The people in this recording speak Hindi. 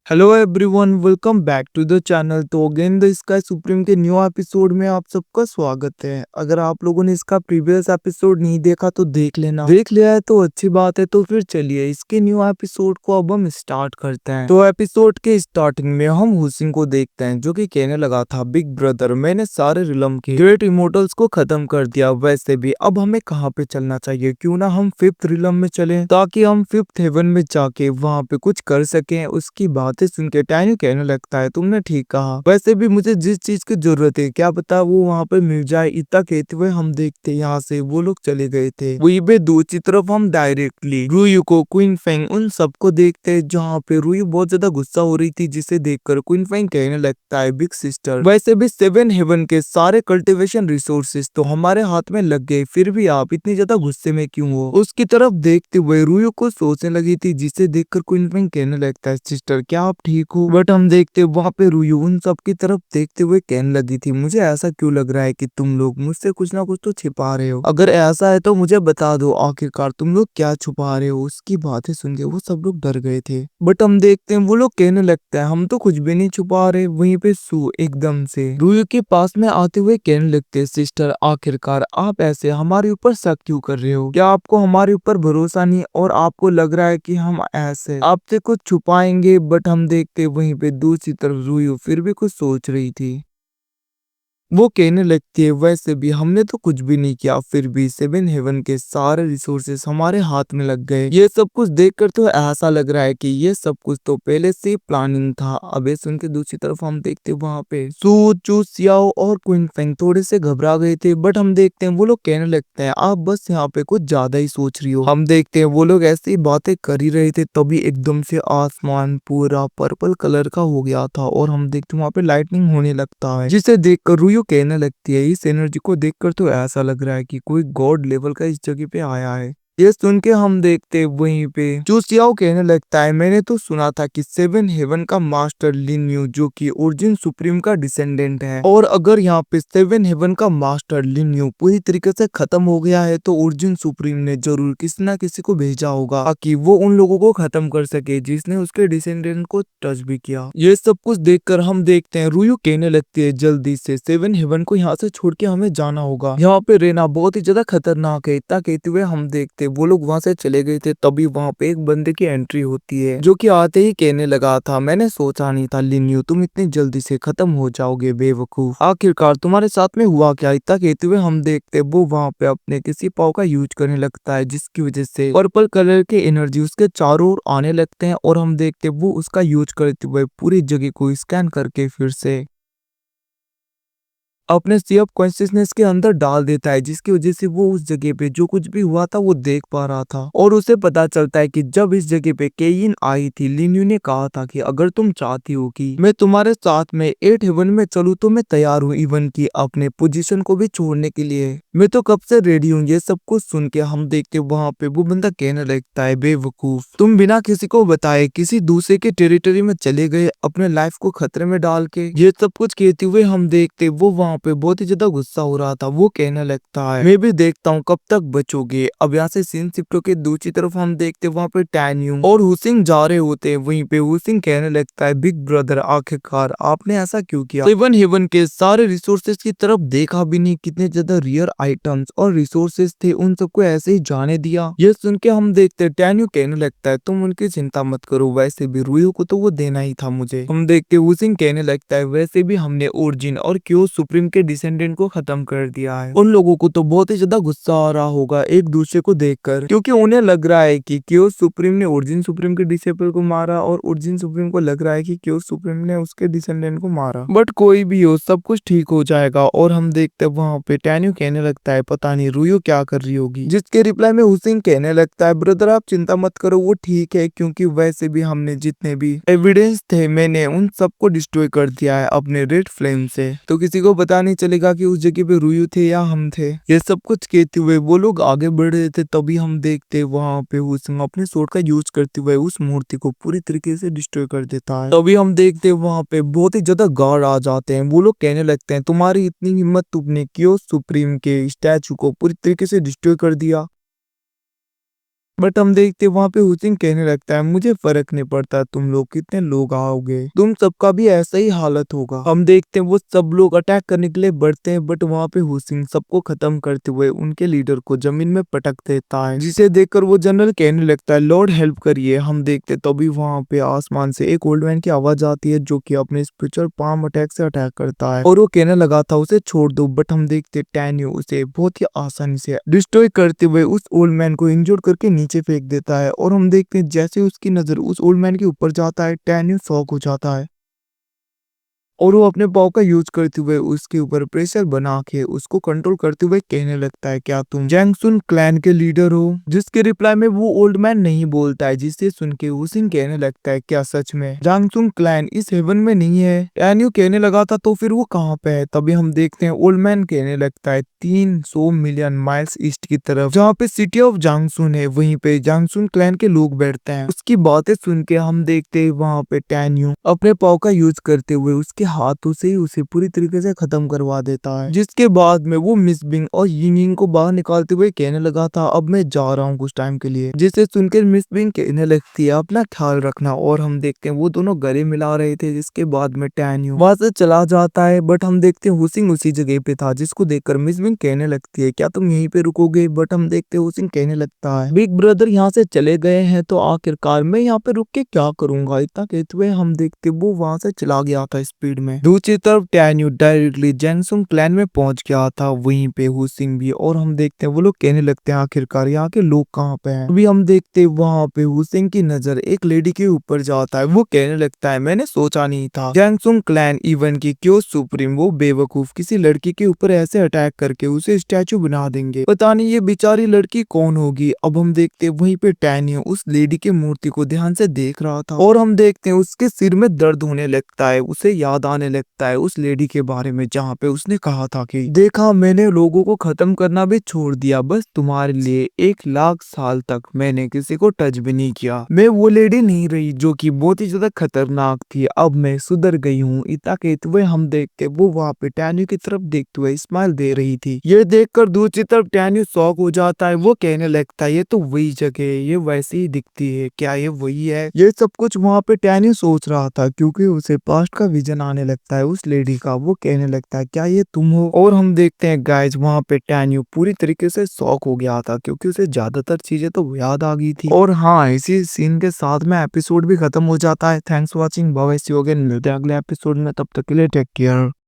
Hello everyone, welcome back to the channel. तो अगेन द स्काई सुप्रीम के न्यू एपिसोड में आप सबका स्वागत है। अगर आप लोगों ने इसका प्रीवियस एपिसोड नहीं देखा तो देख लेना, देख लिया है तो अच्छी बात है। तो फिर चलिए इसके न्यू एपिसोड को अब हम स्टार्ट करते हैं। तो एपिसोड के स्टार्टिंग में हम हुसिन को देखते हैं जो कि कहने लगा था, बिग ब्रदर मैंने सारे रिलम के ग्रेट इमोटल्स को खत्म कर दिया। वैसे भी अब हमें कहाँ पे चलना चाहिए, क्यों ना हम फिफ्थ रिलम में चलें ताकि हम फिफ्थ हेवन में जाके वहाँ पे कुछ कर सकें। उसकी बातें सुन के टैनी कहने लगता है, तुमने ठीक कहा, वैसे भी मुझे जिस चीज की जरूरत है क्या पता वो वहाँ पे मिल जाए। इतना कहते हुए हम देखते यहाँ से वो लोग चले गए थे। वही पे दूसरी तरफ हम डायरेक्टली रुयू को, क्वीन फेंग, उन सबको देखते हैं जहाँ पे रुयू बहुत ज्यादा गुस्सा हो रही थी, जिसे देखकर क्वीन फेंग कहने लगता है, बिग सिस्टर वैसे भी सेवन हेवन के सारे कल्टीवेशन रिसोर्सेज तो हमारे हाथ में लग गए, फिर भी आप इतनी ज्यादा गुस्से में क्यों हो। उसकी तरफ देखते हुए रुयू को सोचने लगी थी, जिसे देखकर क्वीन फेंग कहने लगता है, सिस्टर क्या आप ठीक हो। बट हम देखते वहाँ पे रुयू उन सब की तरफ देखते हुए कहने लगी थी, मुझे ऐसा क्यों लग रहा है कि तुम लोग मुझसे कुछ ना कुछ तो छिपा रहे हो। अगर ऐसा है तो मुझे बता दो, आखिरकार तुम लोग क्या छुपा रहे हो। उसकी बातें सुन के वो सब लोग डर गए थे। बट हम देखते हैं वो लोग कहने लगता है, हम तो कुछ भी नहीं छुपा रहे। वहीं पे सू एकदम से रुयू के पास में आते हुए कहने लगते हैं, सिस्टर आखिरकार आप ऐसे हमारे ऊपर शक क्यों कर रहे हो। क्या आपको हमारे ऊपर भरोसा नहीं और आपको लग रहा है कि हम ऐसे आपसे कुछ छुपाएंगे। बट हम देखते वहीं पे दूसरी तरफ रुयू फिर भी कुछ सोच रही थी। वो कहने लगती है, वैसे भी हमने तो कुछ भी नहीं किया, फिर भी सेवन हेवन के सारे रिसोर्सेस हमारे हाथ में लग गए। ये सब कुछ देखकर तो ऐसा लग रहा है कि ये सब कुछ तो पहले से प्लानिंग था। अबे सुन के दूसरी तरफ हम देखते वहाँ पे सू, चू, सियाओ और क्वीन फेंग थोड़े से घबरा गए थे। बट हम देखते हैं वो लोग कहने लगते हैं, आप बस यहाँ पे कुछ ज्यादा ही सोच रही हो। हम देखते हैं वो लोग ऐसी बातें कर ही रहे थे, तभी एकदम से आसमान पूरा पर्पल कलर का हो गया था और हम देखते वहाँ पे लाइटनिंग होने लगता है, जिसे देखकर रुयू कहने लगती है, इस एनर्जी को देखकर तो ऐसा लग रहा है कि कोई गॉड लेवल का इस जगह पे आया है। ये सुन के हम देखते वहीं पे चूसियाओ कहने लगता है, मैंने तो सुना था कि सेवन हेवन का मास्टर लिन यू जो कि ओरिजिन सुप्रीम का डिसेंडेंट है, और अगर यहाँ पे सेवन हेवन का मास्टर लिन यू पूरी तरीके से खत्म हो गया है तो ओरिजिन सुप्रीम ने जरूर किसी ना किसी को भेजा होगा ताकि वो उन लोगों को खत्म कर सके जिसने उसके डिसेंडेंट को टच भी किया। ये सब कुछ देखकर हम देखते हैं रुयू कहने लगती है, जल्दी से सेवन हेवन को यहाँ से छोड़ के हमें जाना होगा, यहाँ पे रहना बहुत ही ज्यादा खतरनाक है। इतना कहते हुए हम देखते वो लोग वहां से चले गए थे, तभी वहां पे एक बंदे की एंट्री होती है जो कि आते ही कहने लगा था, मैंने सोचा नहीं था लिन यू तुम इतनी जल्दी से खत्म हो जाओगे बेवकूफ, आखिरकार तुम्हारे साथ में हुआ क्या। इतना कहते हुए हम देखते वो वहां पे अपने किसी पाव का यूज करने लगता है, जिसकी वजह से पर्पल कलर के एनर्जी उसके चारों ओर आने लगते हैं और हम देखते वो उसका यूज करते हुए पूरी जगह को स्कैन करके फिर से अपने सब कॉन्शियसनेस के अंदर डाल देता है, जिसकी वजह से वो उस जगह पे जो कुछ भी हुआ था वो देख पा रहा था। और उसे पता चलता है कि जब इस जगह पे केइन आई थी, लिन यू ने कहा था कि अगर तुम चाहती हो कि मैं तुम्हारे साथ में 8 हेवन में चलूं तो मैं तैयार हूँ, इवन की अपने पोजीशन को भी छोड़ने के लिए मैं तो कब से रेडी हूँ। ये सब कुछ सुन के हम देखते वहां पे वो बंदा कहने लगता है, बेवकूफ तुम बिना किसी को बताए किसी दूसरे के टेरिटरी में चले गए, अपने लाइफ को खतरे में डाल के। ये सब कुछ कहते हुए हम देखते वो वहां पे बहुत ही ज्यादा गुस्सा हो रहा था। वो कहने लगता है, मैं भी देखता हूँ कब तक बचोगे। अब यहाँ से सीन शिफ्ट होके दूसरी तरफ हम देखते वहाँ पे टैन्यू और हुसिंग जा रहे होते हैं। वहीं पे हुसिंग कहने लगता है, बिग ब्रदर आखिरकार आपने ऐसा क्यों किया। सेवन हेवन के सारे रिसोर्सेज की तरफ देखा भी नहीं, कितने ज्यादा रियर आइटम्स और रिसोर्सेज थे उन सबको ऐसे ही जाने दिया। ये सुन के हम देखते टैन्यू कहने लगता है, तुम उनकी चिंता मत करो, वैसे भी रुयू को तो वो देना ही था मुझे। हम देख के हुसिंग कहने लगता है, वैसे भी हमने ओरिजिन और क्यों सुप्रीम के डिसेंडेंट को खत्म कर दिया है। उन लोगों को तो बहुत ही ज्यादा गुस्सा आ रहा होगा एक दूसरे को देखकर, क्योंकि उन्हें लग रहा है कि क्यों सुप्रीम ने ओरिजिन सुप्रीम के डिसेबल को मारा और ओरिजिन सुप्रीम को लग रहा है कि क्यों सुप्रीम ने उसके डिसेंडेंट को मारा। बट कोई भी हो, सब कुछ ठीक हो जाएगा। और हम देखते वहां पे टैन्यू कहने लगता है, पता नहीं रुयू क्या कर रही होगी, जिसके रिप्लाई में हुसिंग कहने लगता है, ब्रदर आप चिंता मत करो, वो ठीक है, क्योंकि वैसे भी हमने जितने भी एविडेंस थे मैंने उन सबको डिस्ट्रॉय कर दिया है अपने रेड फ्लेम से, तो किसी को पता नहीं चलेगा कि उस जगह पे रुयू थे या हम थे। ये सब कुछ कहते हुए वो लोग आगे बढ़ रहे थे, तभी हम देखते वहां पे हुसिंग अपने स्वॉर्ड का यूज करते हुए उस मूर्ति को पूरी तरीके से डिस्ट्रॉय कर देता है। तभी हम देखते वहां पे बहुत ही ज्यादा गार्ड आ जाते हैं। वो लोग कहने लगते हैं, तुम्हारी इतनी हिम्मत, तुमने क्यों सुप्रीम के स्टैचू को पूरी तरीके से डिस्ट्रॉय कर दिया। बट हम देखते वहां पे हुसिन कहने लगता है मुझे फर्क नहीं पड़ता तुम लोग कितने लोग आओगे, तुम सबका भी ऐसा ही हालत होगा। हम देखते हैं वो सब लोग अटैक करने के लिए बढ़ते हैं, बट वहां पे हुसिन सबको खत्म करते हुए उनके लीडर को जमीन में पटक देता है, जिसे देखकर वो जनरल कहने लगता है लॉर्ड हेल्प करिए। हम देखते तभी वहां पे आसमान से एक ओल्ड मैन की आवाज आती है जो कि अपने स्पिरिचुअल पाम अटैक से अटैक करता है और वो कहने लगा था उसे छोड़ दो, बट हम देखते टैन्यू उसे बहुत ही आसानी से डिस्ट्रॉय करते हुए उस ओल्ड मैन को इंजोर करके नीचे फेंक देता है। और हम देखते हैं जैसे उसकी नजर उस ओल्ड मैन के ऊपर जाता है टैन्यू शॉक हो जाता है और वो अपने पाव का यूज करते हुए उसके ऊपर प्रेशर बना के उसको कंट्रोल करते हुए कहने लगता है क्या तुम जैंगसुन क्लैन के लीडर हो, जिसके रिप्लाई में वो ओल्ड मैन नहीं बोलता है, जिससे सुन के हुसिन कहने लगता है क्या सच में जैंगसुन क्लैन इस हेवन में नहीं है। टैन्यू कहने लगा था तो फिर वो कहाँ पे है। तभी हम देखते हैं ओल्ड मैन कहने लगता है 300 मिलियन माइल्स ईस्ट की तरफ जहाँ पे सिटी ऑफ जैंगसुन है वहीं पे जैंगसुन क्लैन के लोग बैठते हैं। उसकी बातें सुन के हम देखते हैं वहाँ पे टैन्यू अपने पाव का यूज करते हुए उसके हाथों से ही उसे पूरी तरीके से खत्म करवा देता है, जिसके बाद में वो मिस बिंग और यिंग को बाहर निकालते हुए कहने लगा था अब मैं जा रहा हूँ कुछ टाइम के लिए, जिसे सुनकर मिस बिंग कहने लगती है अपना ख्याल रखना। और हम देखते हैं वो दोनों गले मिला रहे थे, जिसके बाद में टैन्यू वहां से चला जाता है। बट हम देखते हैं हुसिंग उसी जगह पे था, जिसको देखकर मिस बिंग कहने लगती है क्या तुम यहीं पे रुकोगे। बट हम देखते हैं हुसिंग कहने लगता है बिग ब्रदर यहाँ से चले गए हैं तो आखिरकार मैं यहाँ पे रुक के क्या करूंगा। इतना कहते हुए हम देखते वो वहां से चला गया था स्पीड में। दूसरी तरफ टैन्यू डायरेक्टली जैंगसुंग क्लैन में पहुंच गया था, वहीं पे हुसिंग भी। और हम देखते हैं वो लोग कहने लगते हैं आखिरकार यहाँ के लोग कहाँ पे हैं। अभी हम देखते हैं वहां पे हुसिंग की नजर एक लेडी के ऊपर जाता है, वो कहने लगता है मैंने सोचा नहीं था जैंगसुंग क्लैन इवन की क्यों सुप्रीम वो बेवकूफ किसी लड़की के ऊपर ऐसे अटैक करके उसे स्टैचू बना देंगे, पता नहीं ये बेचारी लड़की कौन होगी। अब हम देखते हैं वहीं पे टैन्यू उस लेडी की मूर्ति को ध्यान से देख रहा था और हम देखते हैं उसके सिर में दर्द होने लगता है, उसे याद आने लगता है उस लेडी के बारे में जहाँ पे उसने कहा था कि देखा मैंने लोगों को खत्म करना भी छोड़ दिया बस तुम्हारे लिए 1 लाख साल तक मैंने किसी को टच भी नहीं किया। मैं वो लेडी नहीं रही जो कि बहुत ही ज्यादा खतरनाक थी, अब मैं सुधर गई हूँ। इतना कहते हुए हम देखते वो वहाँ पे टैन्यू की तरफ देखते हुए स्माइल दे रही थी। ये देखकर दूसरी तरफ टैन्यू शॉक हो जाता है, वो कहने लगता है ये तो वही जगह है, ये वैसी ही दिखती है, क्या ये वही है। ये सब कुछ वहाँ पे टैन्यू सोच रहा था क्योंकि उसे पास्ट का विजन आने लगता है उस लेडी का। वो कहने लगता है क्या ये तुम हो। और हम देखते हैं गाइज वहाँ पे टैन्यू पूरी तरीके से शॉक हो गया था क्योंकि उसे ज्यादातर चीजें तो याद आ गई थी। और हाँ इसी सीन के साथ में एपिसोड भी खत्म हो जाता है। Thanks for watching, bye see you again, मिलते हैं अगले एपिसोड में, तब तक के लिए टेक केयर।